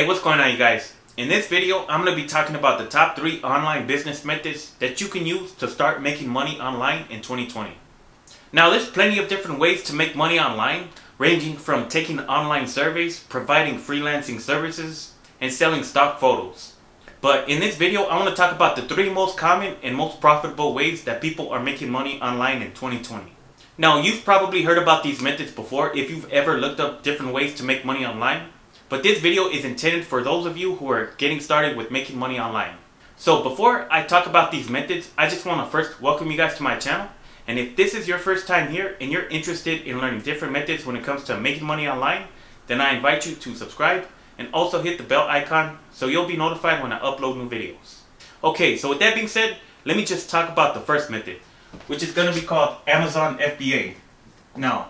Hey, what's going on, you guys? In this video, I'm going to be talking about the top 3 online business methods that you can use to start making money online in 2020. Now, there's plenty of different ways to make money online, ranging from taking online surveys, providing freelancing services, and selling stock photos. But in this video, I want to talk about the 3 most common and most profitable ways that people are making money online in 2020. Now, you've probably heard about these methods before if you've ever looked up different ways to make money online. But this video is intended for those of you who are getting started with making money online. So before I talk about these methods, I just want to first welcome you guys to my channel. And if this is your first time here and you're interested in learning different methods when it comes to making money online, then I invite you to subscribe and also hit the bell icon so you'll be notified when I upload new videos. Okay, so with that being said, let me just talk about the first method, which is going to be called Amazon FBA. Now,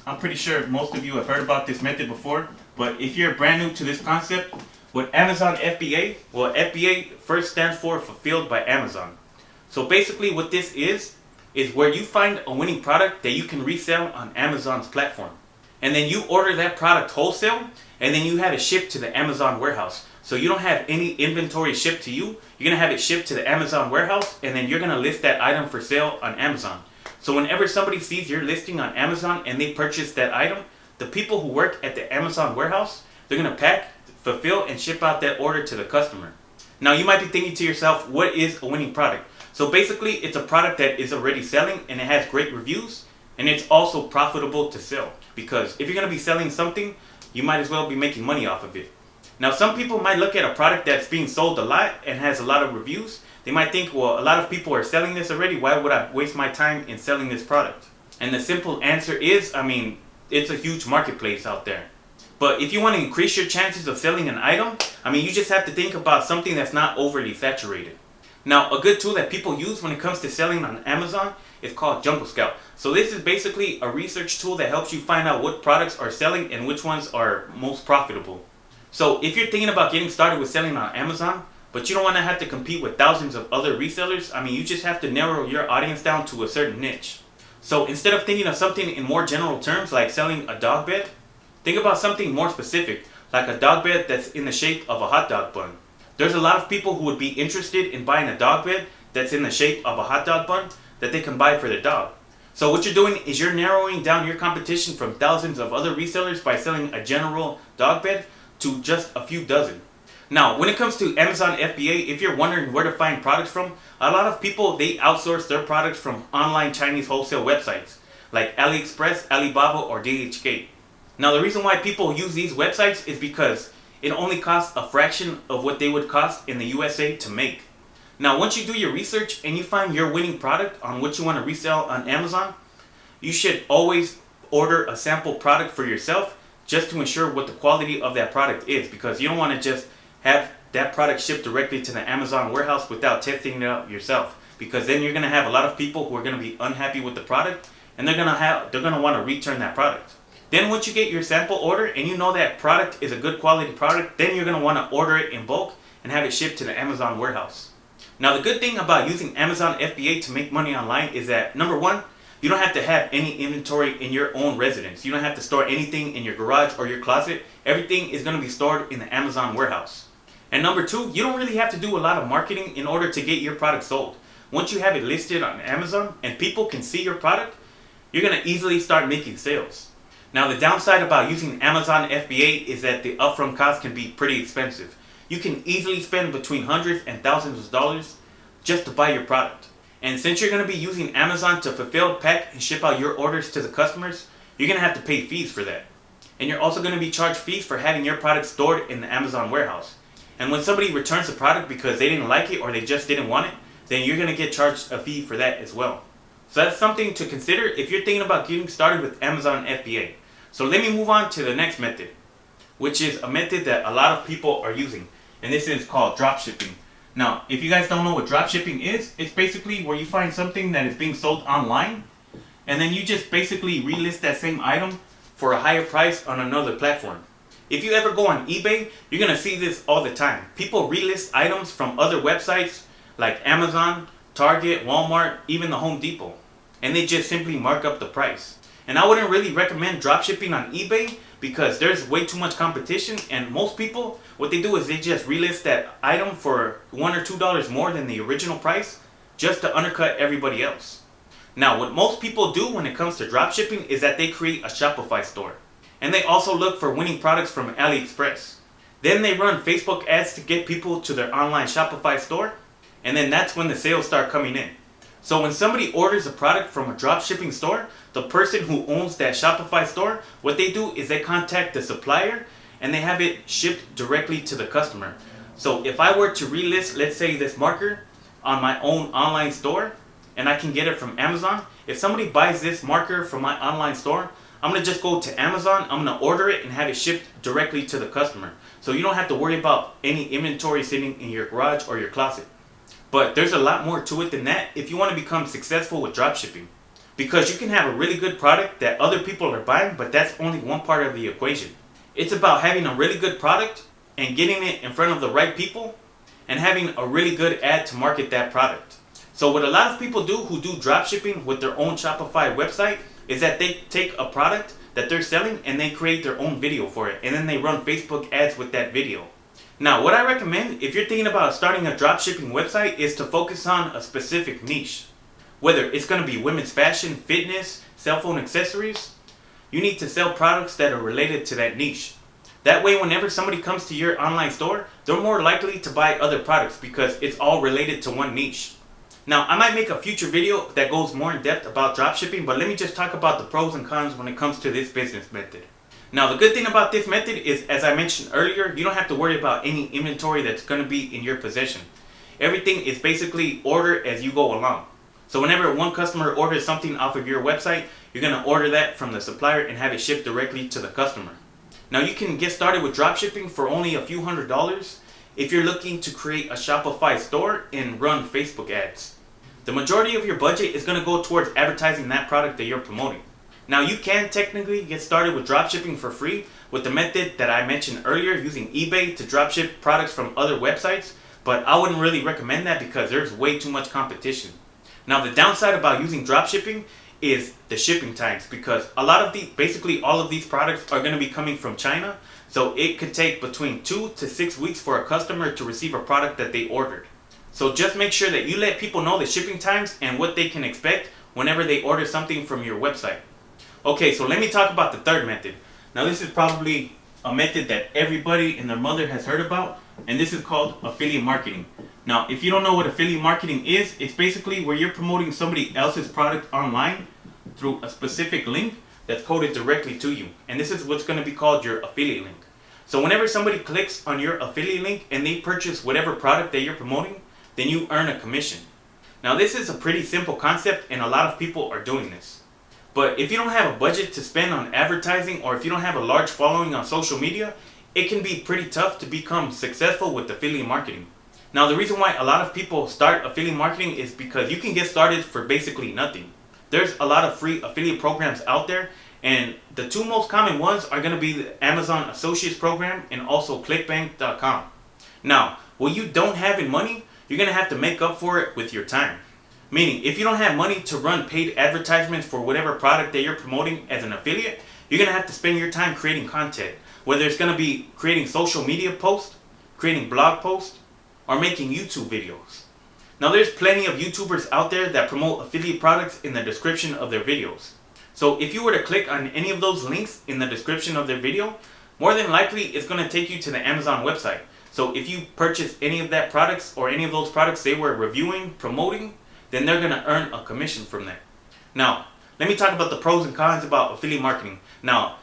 I'm pretty sure most of you have heard about this method before, but if you're brand new to this concept, with Amazon FBA, well, FBA first stands for Fulfilled by Amazon. So basically what this is where you find a winning product that you can resell on Amazon's platform. And then you order that product wholesale, and then you have it shipped to the Amazon warehouse. So you don't have any inventory shipped to you. You're going to have it shipped to the Amazon warehouse, and then you're going to list that item for sale on Amazon. So whenever somebody sees your listing on Amazon and they purchase that item, the people who work at the Amazon warehouse, they're going to pack, fulfill, and ship out that order to the customer. Now you might be thinking to yourself, what is a winning product? So basically it's a product that is already selling and it has great reviews, and it's also profitable to sell. Because if you're going to be selling something, you might as well be making money off of it. Now some people might look at a product that's being sold a lot and has a lot of reviews. They might think, well, a lot of people are selling this already. Why would I waste my time in selling this product? And the simple answer is, it's a huge marketplace out there. But if you want to increase your chances of selling an item, you just have to think about something that's not overly saturated. Now, a good tool that people use when it comes to selling on Amazon is called Jungle Scout. So this is basically a research tool that helps you find out what products are selling and which ones are most profitable. So if you're thinking about getting started with selling on Amazon, but you don't want to have to compete with thousands of other resellers, you just have to narrow your audience down to a certain niche. So instead of thinking of something in more general terms like selling a dog bed, think about something more specific, like a dog bed that's in the shape of a hot dog bun. There's a lot of people who would be interested in buying a dog bed that's in the shape of a hot dog bun that they can buy for their dog. So what you're doing is you're narrowing down your competition from thousands of other resellers by selling a general dog bed to just a few dozen. Now, when it comes to Amazon FBA, if you're wondering where to find products from, a lot of people, they outsource their products from online Chinese wholesale websites like AliExpress, Alibaba, or DHgate. Now, the reason why people use these websites is because it only costs a fraction of what they would cost in the USA to make. Now, once you do your research and you find your winning product on what you want to resell on Amazon, you should always order a sample product for yourself just to ensure what the quality of that product is, because you don't want to just have that product shipped directly to the Amazon warehouse without testing it out yourself, because then you're going to have a lot of people who are going to be unhappy with the product, and they're going to want to return that product. Then once you get your sample order and you know that product is a good quality product, then you're going to want to order it in bulk and have it shipped to the Amazon warehouse. Now, the good thing about using Amazon FBA to make money online is that, number one, you don't have to have any inventory in your own residence. You don't have to store anything in your garage or your closet. Everything is going to be stored in the Amazon warehouse. And number two, you don't really have to do a lot of marketing in order to get your product sold. Once you have it listed on Amazon and people can see your product, you're going to easily start making sales. Now, the downside about using Amazon FBA is that the upfront cost can be pretty expensive. You can easily spend between hundreds and thousands of dollars just to buy your product. And since you're going to be using Amazon to fulfill, pack, and ship out your orders to the customers, you're going to have to pay fees for that. And you're also going to be charged fees for having your product stored in the Amazon warehouse. And when somebody returns the product because they didn't like it or they just didn't want it, then you're going to get charged a fee for that as well. So that's something to consider if you're thinking about getting started with Amazon FBA. So let me move on to the next method, which is a method that a lot of people are using. And this is called dropshipping. Now, if you guys don't know what dropshipping is, it's basically where you find something that is being sold online, and then you just basically relist that same item for a higher price on another platform. If you ever go on eBay, you're going to see this all the time. People relist items from other websites like Amazon, Target, Walmart, even the Home Depot. And they just simply mark up the price. And I wouldn't really recommend dropshipping on eBay because there's way too much competition, and most people, what they do is they just relist that item for $1 or $2 more than the original price just to undercut everybody else. Now, what most people do when it comes to dropshipping is that they create a Shopify store. And they also look for winning products from AliExpress. Then they run Facebook ads to get people to their online Shopify store, and then that's when the sales start coming in. So when somebody orders a product from a dropshipping store, the person who owns that Shopify store, what they do is they contact the supplier and they have it shipped directly to the customer. So if I were to relist, let's say, this marker on my own online store, and I can get it from Amazon, if somebody buys this marker from my online store, I'm going to just go to Amazon, I'm going to order it and have it shipped directly to the customer. So you don't have to worry about any inventory sitting in your garage or your closet. But there's a lot more to it than that if you want to become successful with dropshipping. Because you can have a really good product that other people are buying, but that's only one part of the equation. It's about having a really good product and getting it in front of the right people and having a really good ad to market that product. So what a lot of people do who do dropshipping with their own Shopify website is that they take a product that they're selling and they create their own video for it, and then they run Facebook ads with that video. Now, what I recommend if you're thinking about starting a dropshipping website is to focus on a specific niche. Whether it's going to be women's fashion, fitness, cell phone accessories, you need to sell products that are related to that niche. That way, whenever somebody comes to your online store, they're more likely to buy other products because it's all related to one niche. Now, I might make a future video that goes more in depth about dropshipping, but let me just talk about the pros and cons when it comes to this business method. Now, the good thing about this method is, as I mentioned earlier, you don't have to worry about any inventory that's going to be in your possession. Everything is basically order as you go along. So whenever one customer orders something off of your website, you're going to order that from the supplier and have it shipped directly to the customer. Now, you can get started with dropshipping for only a few $100s if you're looking to create a Shopify store and run Facebook ads. The majority of your budget is going to go towards advertising that product that you're promoting. Now, you can technically get started with dropshipping for free with the method that I mentioned earlier, using eBay to dropship products from other websites, but I wouldn't really recommend that because there's way too much competition. Now, the downside about using dropshipping is the shipping times, because basically all of these products are going to be coming from China, so it could take between 2 to 6 weeks for a customer to receive a product that they ordered. So just make sure that you let people know the shipping times and what they can expect whenever they order something from your website. Okay, so let me talk about the third method. Now, this is probably a method that everybody and their mother has heard about, and this is called affiliate marketing. Now, if you don't know what affiliate marketing is, it's basically where you're promoting somebody else's product online through a specific link that's coded directly to you. And this is what's going to be called your affiliate link. So whenever somebody clicks on your affiliate link and they purchase whatever product that you're promoting, then you earn a commission. Now, this is a pretty simple concept and a lot of people are doing this. But if you don't have a budget to spend on advertising, or if you don't have a large following on social media, it can be pretty tough to become successful with affiliate marketing. Now, the reason why a lot of people start affiliate marketing is because you can get started for basically nothing. There's a lot of free affiliate programs out there, and the two most common ones are going to be the Amazon Associates program and also clickbank.com. Now, what you don't have in money, you're going to have to make up for it with your time. Meaning, if you don't have money to run paid advertisements for whatever product that you're promoting as an affiliate, you're going to have to spend your time creating content. Whether it's going to be creating social media posts, creating blog posts, or making YouTube videos. Now, there's plenty of YouTubers out there that promote affiliate products in the description of their videos. So if you were to click on any of those links in the description of their video, more than likely it's going to take you to the Amazon website. So if you purchase any of that products or any of those products they were reviewing, promoting, then they're going to earn a commission from that. Now, let me talk about the pros and cons about affiliate marketing. Now,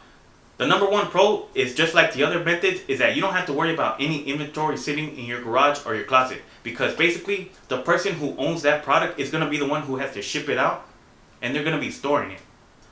the number one pro is, just like the other methods, is that you don't have to worry about any inventory sitting in your garage or your closet, because basically the person who owns that product is going to be the one who has to ship it out, and they're going to be storing it.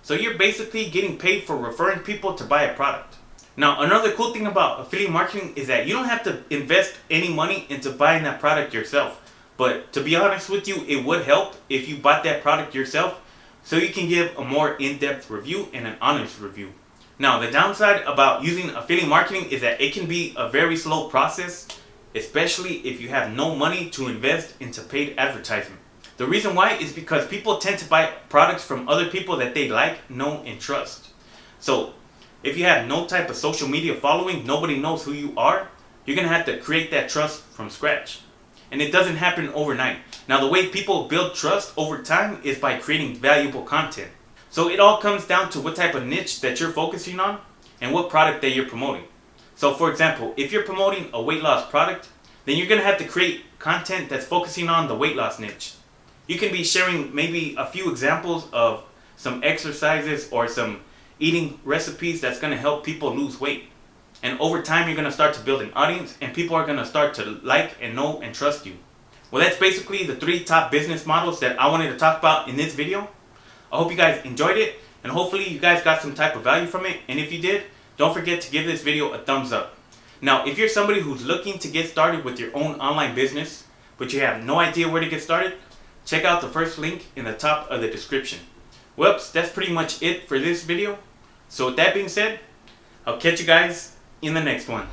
So you're basically getting paid for referring people to buy a product. Now, another cool thing about affiliate marketing is that you don't have to invest any money into buying that product yourself. But to be honest with you, it would help if you bought that product yourself, so you can give a more in-depth review and an honest review. Now, the downside about using affiliate marketing is that it can be a very slow process, especially if you have no money to invest into paid advertising. The reason why is because people tend to buy products from other people that they like, know, and trust. So if you have no type of social media following, nobody knows who you are, you're going to have to create that trust from scratch. And it doesn't happen overnight. Now, the way people build trust over time is by creating valuable content. So it all comes down to what type of niche that you're focusing on and what product that you're promoting. So for example, if you're promoting a weight loss product, then you're going to have to create content that's focusing on the weight loss niche. You can be sharing maybe a few examples of some exercises or some eating recipes that's going to help people lose weight. And over time, you're going to start to build an audience and people are going to start to like and know and trust you. Well, that's basically the 3 top business models that I wanted to talk about in this video. I hope you guys enjoyed it and hopefully you guys got some type of value from it. And if you did, don't forget to give this video a thumbs up. Now, if you're somebody who's looking to get started with your own online business, but you have no idea where to get started, check out the first link in the top of the description. Whoops, that's pretty much it for this video. So with that being said, I'll catch you guys in the next one.